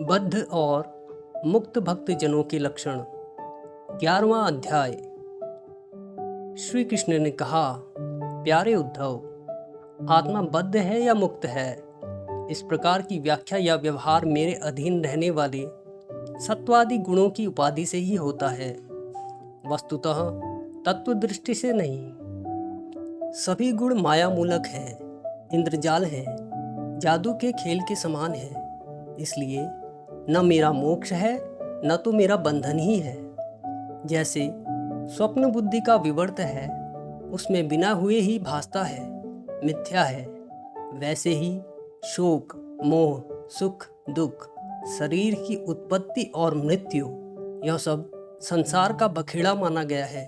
बद्ध और मुक्त भक्त जनों के लक्षण। 11वां अध्याय। श्री कृष्ण ने कहा, प्यारे उद्धव, आत्मा बद्ध है या मुक्त है, इस प्रकार की व्याख्या या व्यवहार मेरे अधीन रहने वाले सत्वादि गुणों की उपाधि से ही होता है, वस्तुतः तत्व दृष्टि से नहीं। सभी गुण माया मूलक हैं, इंद्रजाल हैं, जादू के खेल के समान हैं। इसलिए न मेरा मोक्ष है न तो मेरा बंधन ही है। जैसे स्वप्न बुद्धि का विवर्त है, उसमें बिना हुए ही भासता है, मिथ्या है, वैसे ही शोक, मोह, सुख, दुख, शरीर की उत्पत्ति और मृत्यु, यह सब संसार का बखेड़ा माना गया है,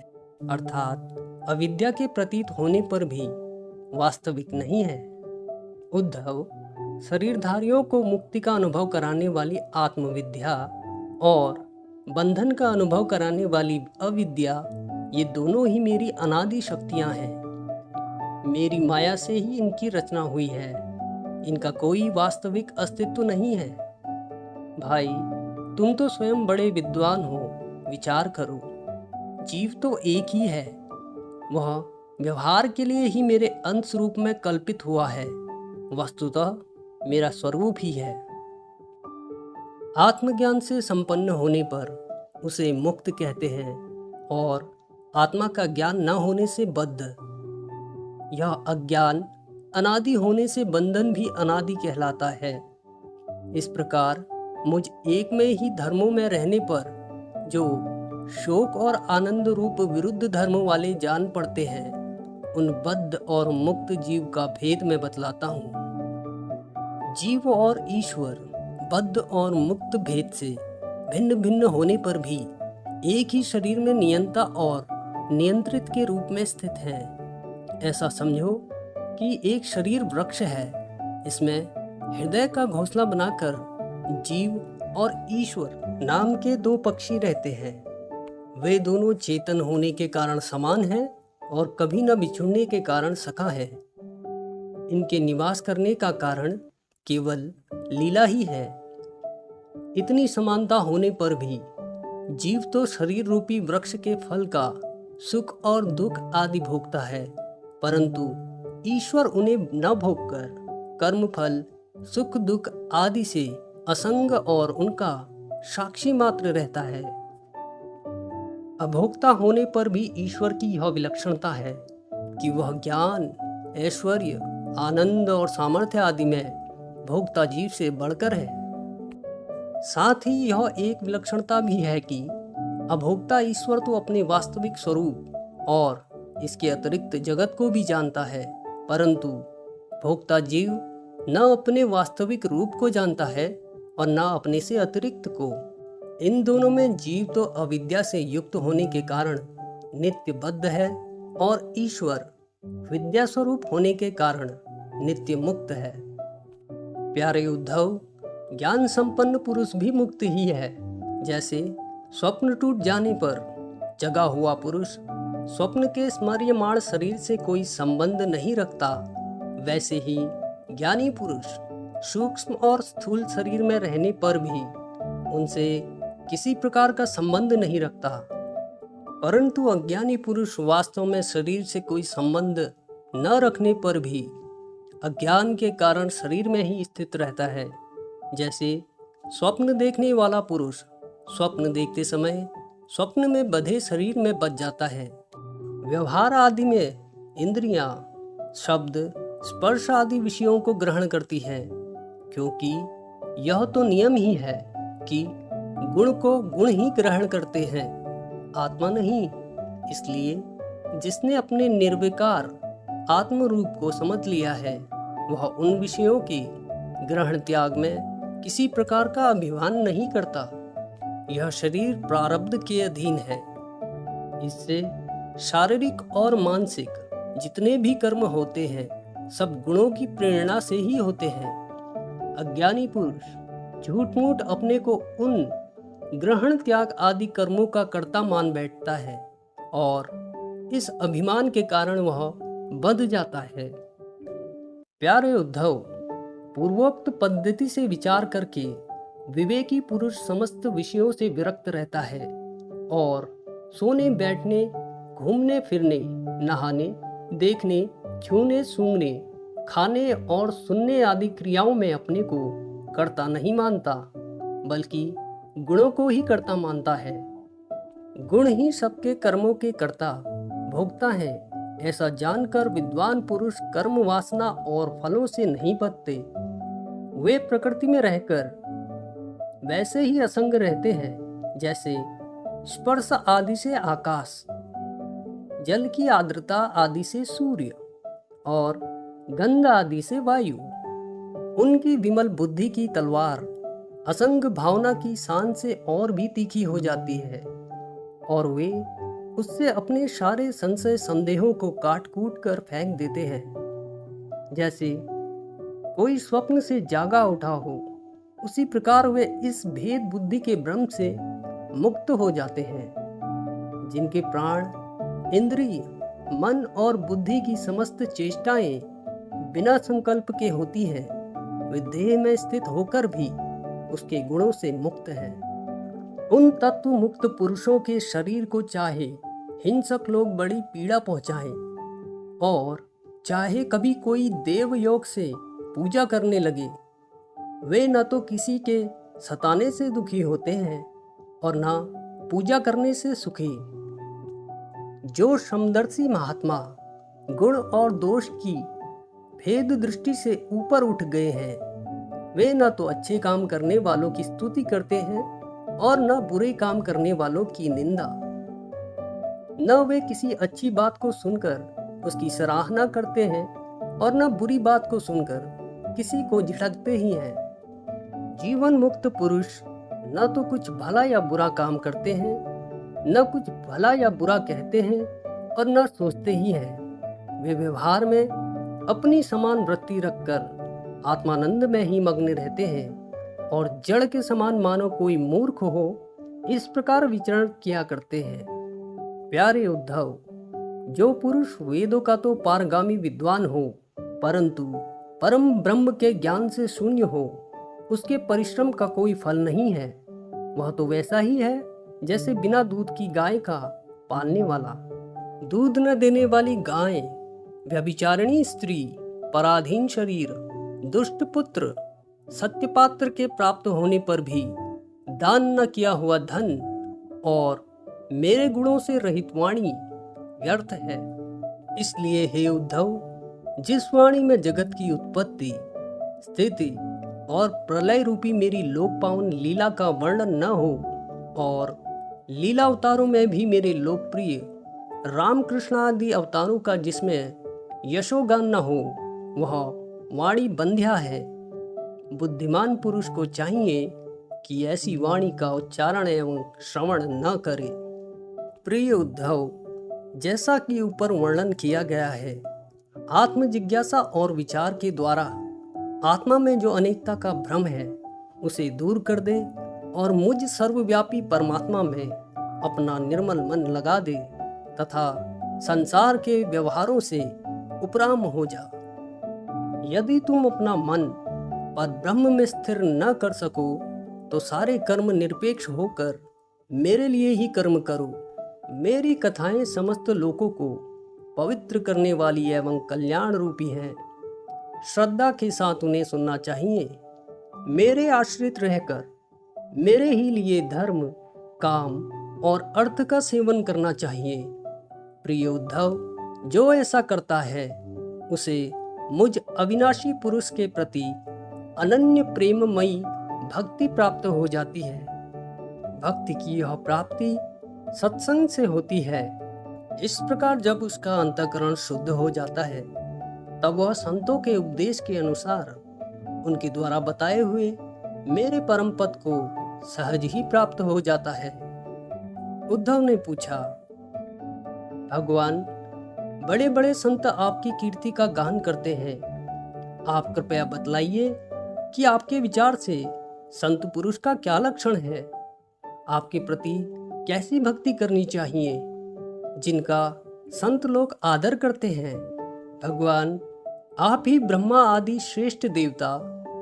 अर्थात अविद्या के प्रतीत होने पर भी वास्तविक नहीं है। उद्धव, शरीरधारियों को मुक्ति का अनुभव कराने वाली आत्मविद्या और बंधन का अनुभव कराने वाली अविद्या, ये दोनों ही मेरी अनादि शक्तियां हैं। मेरी माया से ही इनकी रचना हुई है, इनका कोई वास्तविक अस्तित्व नहीं है। भाई, तुम तो स्वयं बड़े विद्वान हो, विचार करो। जीव तो एक ही है, वह व्यवहार के लिए ही मेरे अंश रूप में कल्पित हुआ है, वस्तुतः मेरा स्वरूप ही है। आत्मज्ञान से संपन्न होने पर उसे मुक्त कहते हैं और आत्मा का ज्ञान न होने से बद्ध। यह अज्ञान अनादि होने से बंधन भी अनादि कहलाता है। इस प्रकार मुझ एक में ही धर्मों में रहने पर जो शोक और आनंद रूप विरुद्ध धर्म वाले जान पड़ते हैं, उन बद्ध और मुक्त जीव का भेद मैं बतलाता हूँ। जीव और ईश्वर बद्ध और मुक्त भेद से भिन्न भिन्न होने पर भी एक ही शरीर में नियंता और नियंत्रित के रूप में स्थित हैं। ऐसा समझो कि एक शरीर वृक्ष है, इसमें हृदय का घोंसला बनाकर जीव और ईश्वर नाम के दो पक्षी रहते हैं। वे दोनों चेतन होने के कारण समान हैं और कभी न बिछुड़ने के कारण सखा है। इनके निवास करने का कारण केवल लीला ही है। इतनी समानता होने पर भी जीव तो शरीर रूपी वृक्ष के फल का सुख और दुख आदि भोगता है, परंतु ईश्वर उन्हें न भोगकर कर्म फल, सुख दुख आदि से असंग और उनका साक्षी मात्र रहता है। अभोक्ता होने पर भी ईश्वर की यह विलक्षणता है कि वह ज्ञान, ऐश्वर्य, आनंद और सामर्थ्य आदि में भोक्ता जीव से बढ़कर है। साथ ही यह एक विलक्षणता भी है कि अभोक्ता ईश्वर तो अपने वास्तविक स्वरूप और इसके अतिरिक्त जगत को भी जानता है, परंतु भोक्ता जीव न अपने वास्तविक रूप को जानता है और न अपने से अतिरिक्त को। इन दोनों में जीव तो अविद्या से युक्त होने के कारण नित्य बद्ध है और ईश्वर विद्या स्वरूप होने के कारण नित्य मुक्त है। प्यारे उद्धव, ज्ञान संपन्न पुरुष भी मुक्त ही है। जैसे स्वप्न टूट जाने पर जगा हुआ पुरुष स्वप्न के स्मर्यमाण शरीर से कोई संबंध नहीं रखता, वैसे ही ज्ञानी पुरुष सूक्ष्म और स्थूल शरीर में रहने पर भी उनसे किसी प्रकार का संबंध नहीं रखता। परंतु अज्ञानी पुरुष वास्तव में शरीर से कोई संबंध न रखने पर भी अज्ञान के कारण शरीर में ही स्थित रहता है। जैसे स्वप्न देखने वाला पुरुष स्वप्न देखते समय स्वप्न में बंधे शरीर में बच जाता है। व्यवहार आदि में इंद्रियां शब्द, स्पर्श आदि विषयों को ग्रहण करती हैं, क्योंकि यह तो नियम ही है कि गुण को गुण ही ग्रहण करते हैं, आत्मा नहीं। इसलिए जिसने अपने निर्विकार आत्म रूप को समझ लिया है, वह उन विषयों के ग्रहण त्याग में किसी प्रकार का अभिमान नहीं करता। यह शरीर प्रारब्ध के अधीन है। इससे शारीरिक और मानसिक जितने भी कर्म होते हैं, सब गुणों की प्रेरणा से ही होते हैं। अज्ञानी पुरुष झूठ मूठ अपने को उन ग्रहण त्याग आदि कर्मों का कर्ता मान बैठता है और इस अभिमान के कारण वह बंध जाता है। प्यारे उद्धव, पूर्वोक्त पद्धति से विचार करके विवेकी पुरुष समस्त विषयों से विरक्त रहता है और सोने बैठने, घूमने फिरने, नहाने, देखने, छूने, सूंघने, खाने और सुनने आदि क्रियाओं में अपने को कर्ता नहीं मानता, बल्कि गुणों को ही कर्ता मानता है। गुण ही सबके कर्मों के कर्ता भोगता है। ऐसा जानकर विद्वान पुरुष कर्म वासना और फलों से नहीं बंधते। वे प्रकृति में रहकर वैसे ही असंग रहते हैं जैसे स्पर्श आदि से आकाश, जल की आर्द्रता आदि से सूर्य और गंध आदि से वायु। उनकी विमल बुद्धि की तलवार असंग भावना की शान से और भी तीखी हो जाती है और वे उससे अपने सारे संशय संदेहों को काट कूट कर फेंक देते हैं। जैसे कोई स्वप्न से जागा उठा हो, उसी प्रकार वे इस भेद बुद्धि के भ्रम से मुक्त हो जाते हैं। जिनके प्राण, इंद्रिय, मन और बुद्धि की समस्त चेष्टाएं बिना संकल्प के होती हैं, वे देह में स्थित होकर भी उसके गुणों से मुक्त हैं। उन तत्व मुक्त पुरुषों के शरीर को चाहे हिंसक लोग बड़ी पीड़ा पहुंचाएं और चाहे कभी कोई देव योग से पूजा करने लगे, वे न तो किसी के सताने से दुखी होते हैं और न पूजा करने से सुखी। जो समदर्शी महात्मा गुण और दोष की भेद दृष्टि से ऊपर उठ गए हैं, वे न तो अच्छे काम करने वालों की स्तुति करते हैं और न बुरे काम करने वालों की निंदा। न वे किसी अच्छी बात को सुनकर उसकी सराहना करते हैं और न बुरी बात को सुनकर किसी को झिड़कते ही हैं। जीवन मुक्त पुरुष न तो कुछ भला या बुरा काम करते हैं, न कुछ भला या बुरा कहते हैं और न सोचते ही हैं। वे व्यवहार में अपनी समान वृत्ति रखकर आत्मानंद में ही मग्न रहते हैं और जड़ के समान मानो कोई मूर्ख हो, इस प्रकार विचरण किया करते हैं। प्यारे उद्धव, जो पुरुष वेदों का तो पारगामी विद्वान हो, परंतु परम ब्रह्म के ज्ञान से शून्य हो, उसके परिश्रम का कोई फल नहीं है। वह तो वैसा ही है जैसे बिना दूध की गाय का पालने वाला। दूध न देने वाली गाय, व्यभिचारिणी स्त्री, पराधीन शरीर, दुष्ट पुत्र, सत्यपात्र के प्राप्त होने पर भी दान न किया हुआ धन और मेरे गुणों से रहित वाणी व्यर्थ है। इसलिए हे उद्धव, जिस वाणी में जगत की उत्पत्ति, स्थिति और प्रलय रूपी मेरी लोक पावन लीला का वर्णन न हो और लीला अवतारों में भी मेरे लोकप्रिय रामकृष्ण आदि अवतारों का जिसमें यशोगान न हो, वह वाणी बंध्या है। बुद्धिमान पुरुष को चाहिए कि ऐसी वाणी का उच्चारण एवं श्रवण न करे। प्रिय उद्धव, जैसा कि ऊपर वर्णन किया गया है, आत्म जिज्ञासा और विचार के द्वारा आत्मा में जो अनेकता का भ्रम है उसे दूर कर दे और मुझ सर्वव्यापी परमात्मा में अपना निर्मल मन लगा दे तथा संसार के व्यवहारों से उपराम हो जा। यदि तुम अपना मन पर ब्रह्म में स्थिर न कर सको तो सारे कर्म निरपेक्ष होकर मेरे लिए ही कर्म करो। मेरी कथाएं समस्त लोगों को पवित्र करने वाली एवं कल्याण रूपी हैं। श्रद्धा के साथ उन्हें सुनना चाहिए। मेरे आश्रित रहकर मेरे ही लिए धर्म, काम और अर्थ का सेवन करना चाहिए। प्रिय उद्धव, जो ऐसा करता है उसे मुझ अविनाशी पुरुष के प्रति अनन्य प्रेममयी भक्ति प्राप्त हो जाती है। भक्ति की यह प्राप्ति सत्संग से होती है। इस प्रकार जब उसका अंतःकरण शुद्ध हो जाता है, तब वह संतों के उपदेश के अनुसार उनके द्वारा बताए हुए मेरे परम पद को सहज ही प्राप्त हो जाता है। उद्धव ने पूछा, भगवान, बड़े बड़े संत आपकी कीर्ति का गान करते हैं। आप कृपया बतलाइए कि आपके विचार से संत पुरुष का क्या लक्षण है। आपके प्रति कैसी भक्ति करनी चाहिए जिनका संत लोग आदर करते हैं। भगवान, आप ही ब्रह्मा आदि श्रेष्ठ देवता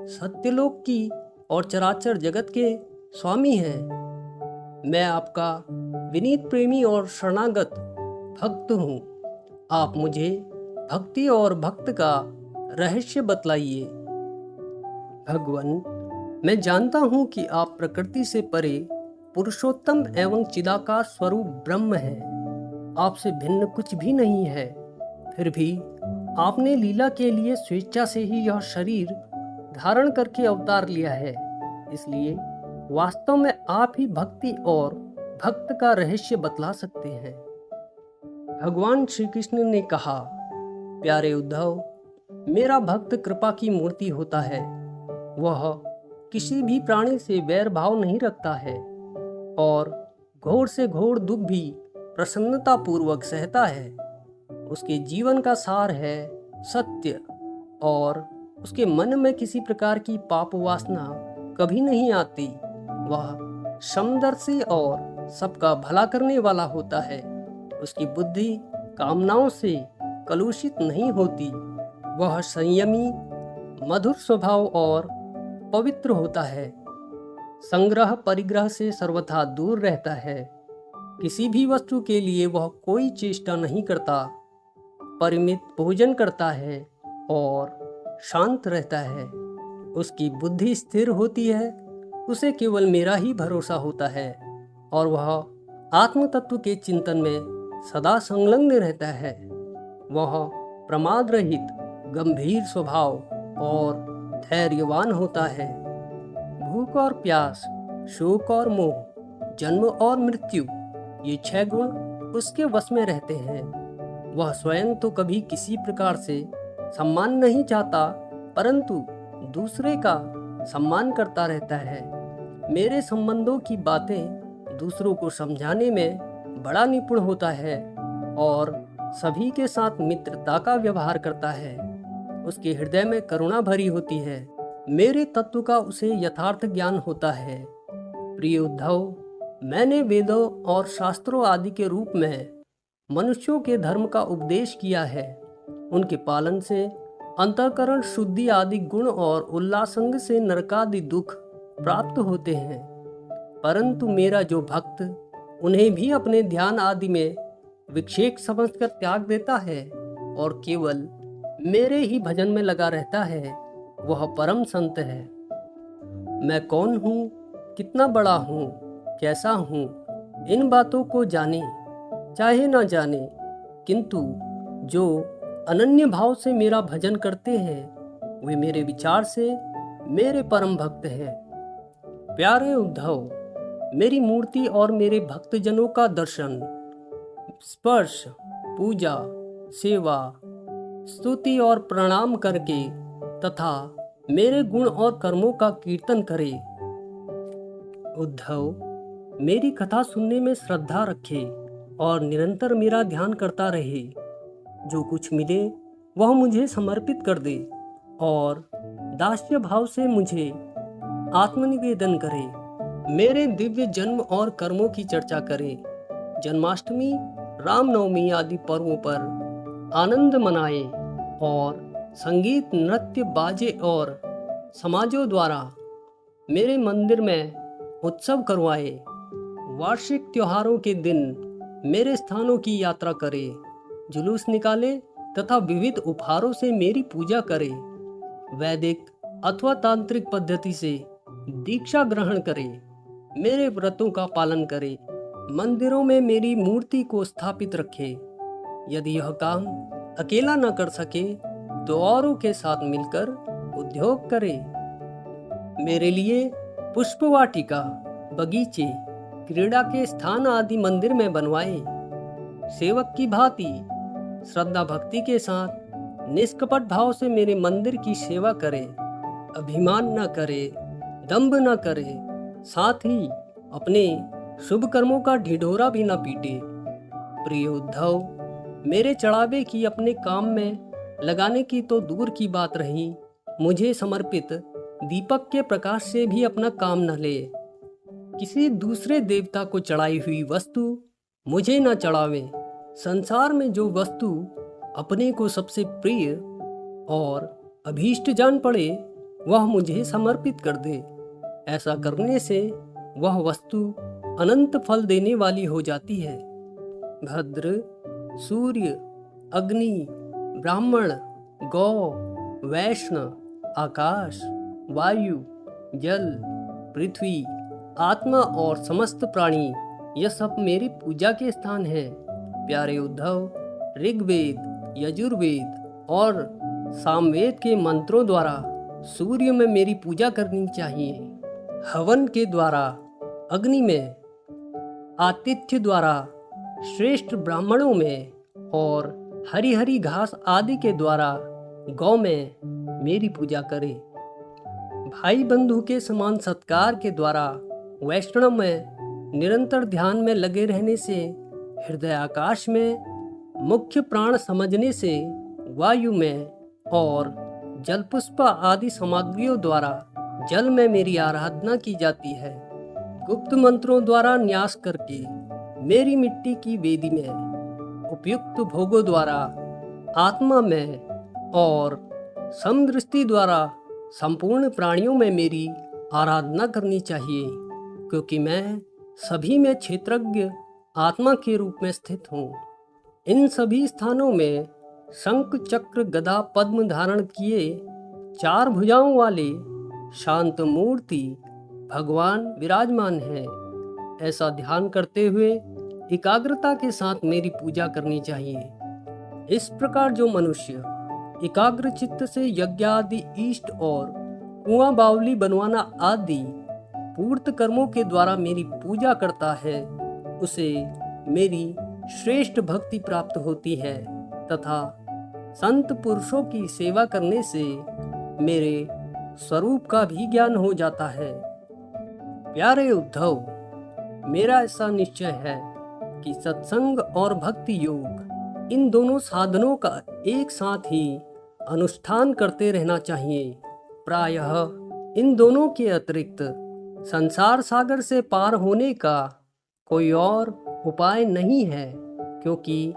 सत्यलोक की और चराचर जगत के स्वामी हैं। मैं आपका विनीत प्रेमी और शरणागत भक्त हूँ। आप मुझे भक्ति और भक्त का रहस्य बतलाइए। भगवान, मैं जानता हूँ कि आप प्रकृति से परे पुरुषोत्तम एवं चिदाकार स्वरूप ब्रह्म हैं। आपसे भिन्न कुछ भी नहीं है। फिर भी आपने लीला के लिए स्वेच्छा से ही यह शरीर धारण करके अवतार लिया है। इसलिए वास्तव में आप ही भक्ति और भक्त का रहस्य बतला सकते हैं। भगवान श्री कृष्ण ने कहा, प्यारे उद्धव, मेरा भक्त कृपा की मूर्ति होता है। वह किसी भी प्राणी से वैर भाव नहीं रखता है और घोर से घोर दुख भी प्रसन्नता पूर्वक सहता है। उसके जीवन का सार है सत्य और उसके मन में किसी प्रकार की पाप वासना कभी नहीं आती। वह समदर्शी और सबका भला करने वाला होता है। उसकी बुद्धि कामनाओं से कलुषित नहीं होती। वह संयमी, मधुर स्वभाव और पवित्र होता है। संग्रह परिग्रह से सर्वथा दूर रहता है। किसी भी वस्तु के लिए वह कोई चेष्टा नहीं करता। परिमित भोजन करता है और शांत रहता है। उसकी बुद्धि स्थिर होती है। उसे केवल मेरा ही भरोसा होता है और वह आत्म तत्व के चिंतन में सदा संलग्न रहता है। वह प्रमाद रहित, गंभीर स्वभाव और धैर्यवान होता है। भूख और प्यास, शोक और मोह, जन्म और मृत्यु, ये 6 गुण उसके वश में रहते हैं। वह स्वयं तो कभी किसी प्रकार से सम्मान नहीं चाहता, परंतु दूसरे का सम्मान करता रहता है। मेरे संबंधों की बातें दूसरों को समझाने में बड़ा निपुण होता है और सभी के साथ मित्रता का व्यवहार करता है। उसके हृदय में करुणा भरी होती है। मेरे तत्व का उसे यथार्थ ज्ञान होता है। प्रिय उद्धव, मैंने वेदों और शास्त्रों आदि के रूप में मनुष्यों के धर्म का उपदेश किया है। उनके पालन से अंतःकरण शुद्धि आदि गुण और उल्लासंग से नरकादि दुख प्राप्त होते हैं। परंतु मेरा जो भक्त उन्हें भी अपने ध्यान आदि में विक्षेप समझकर त्याग देता है और केवल मेरे ही भजन में लगा रहता है, वह परम संत है। मैं कौन हूँ, कितना बड़ा हूँ, कैसा हूँ, इन बातों को जाने चाहे ना जाने, किंतु जो अनन्य भाव से मेरा भजन करते हैं वे मेरे विचार से मेरे परम भक्त हैं। प्यारे उद्धव, मेरी मूर्ति और मेरे भक्तजनों का दर्शन, स्पर्श, पूजा, सेवा, स्तुति और प्रणाम करके तथा मेरे गुण और कर्मों का कीर्तन करे। उद्धव, मेरी कथा सुनने में श्रद्धा रखे और निरंतर मेरा ध्यान करता रहे। जो कुछ मिले वह मुझे समर्पित कर दे और दास्य भाव से मुझे आत्मनिवेदन करे। मेरे दिव्य जन्म और कर्मों की चर्चा करे। जन्माष्टमी, रामनवमी आदि पर्वों पर आनंद मनाए और संगीत, नृत्य, बाजे और समाजों द्वारा मेरे मंदिर में उत्सव करवाए। वार्षिक त्योहारों के दिन मेरे स्थानों की यात्रा करे, जुलूस निकाले तथा विविध उपहारों से मेरी पूजा करे। वैदिक अथवा तांत्रिक पद्धति से दीक्षा ग्रहण करे। मेरे व्रतों का पालन करे। मंदिरों में मेरी मूर्ति को स्थापित रखे। यदि यह काम अकेला न कर सके तो औरों के साथ मिलकर उद्योग करे। मेरे लिए पुष्पवाटिका, बगीचे, क्रीड़ा के स्थान आदि मंदिर में बनवाए। सेवक की भांति श्रद्धा भक्ति के साथ निष्कपट भाव से मेरे मंदिर की सेवा करे। अभिमान न करे, दंभ न करे, साथ ही अपने शुभ कर्मों का ढिढोरा भी न पीटे। प्रिय उद्धव, मेरे चढ़ावे की अपने काम में लगाने की तो दूर की बात रही, मुझे समर्पित दीपक के प्रकाश से भी अपना काम न ले। किसी दूसरे देवता को चढ़ाई हुई वस्तु मुझे न चढ़ावे। संसार में जो वस्तु अपने को सबसे प्रिय और अभीष्ट जान पड़े वह मुझे समर्पित कर दे। ऐसा करने से वह वस्तु अनंत फल देने वाली हो जाती है। भद्र, सूर्य, अग्नि, ब्राह्मण, गौ, वैष्णव, आकाश, वायु, जल, पृथ्वी, आत्मा और समस्त प्राणी, यह सब मेरी पूजा के स्थान हैं। प्यारे उद्धव, ऋग्वेद, यजुर्वेद और सामवेद के मंत्रों द्वारा सूर्य में मेरी पूजा करनी चाहिए। हवन के द्वारा अग्नि में, आतिथ्य द्वारा श्रेष्ठ ब्राह्मणों में और हरी हरी घास आदि के द्वारा गौ में मेरी पूजा करे। भाई बंधु के समान सत्कार के द्वारा वैष्णव में निरंतर ध्यान में लगे रहने से, हृदय आकाश में मुख्य प्राण समझने से वायु में और जल पुष्प आदि सामग्रियों द्वारा जल में मेरी आराधना की जाती है। गुप्त मंत्रों द्वारा न्यास करके मेरी मिट्टी की वेदी में उपयुक्त भोगों द्वारा आत्मा में और समदृष्टि द्वारा संपूर्ण प्राणियों में मेरी आराधना करनी चाहिए, क्योंकि मैं सभी में क्षेत्रज्ञ आत्मा के रूप में स्थित हूँ। इन सभी स्थानों में शंख, चक्र, गदा, पद्म धारण किए 4 भुजाओं वाले शांत मूर्ति भगवान विराजमान हैं। ऐसा ध्यान करते हुए एकाग्रता के साथ मेरी पूजा करनी चाहिए। इस प्रकार जो मनुष्य एकाग्र चित्त से यज्ञ आदि इष्ट और कुआं बावली बनवाना आदि पूर्त कर्मों के द्वारा मेरी पूजा करता है, उसे मेरी श्रेष्ठ भक्ति प्राप्त होती है तथा संत पुरुषों की सेवा करने से मेरे स्वरूप का भी ज्ञान हो जाता है। प्यारे उद्धव, मेरा ऐसा निश्चय है कि सत्संग और भक्ति योग, इन दोनों साधनों का एक साथ ही अनुष्ठान करते रहना चाहिए। प्रायः इन दोनों के अतिरिक्त संसार सागर से पार होने का कोई और उपाय नहीं है, क्योंकि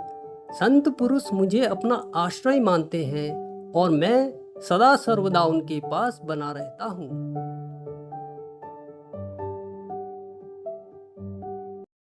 संत पुरुष मुझे अपना आश्रय मानते हैं और मैं सदा सर्वदा उनके पास बना रहता हूँ।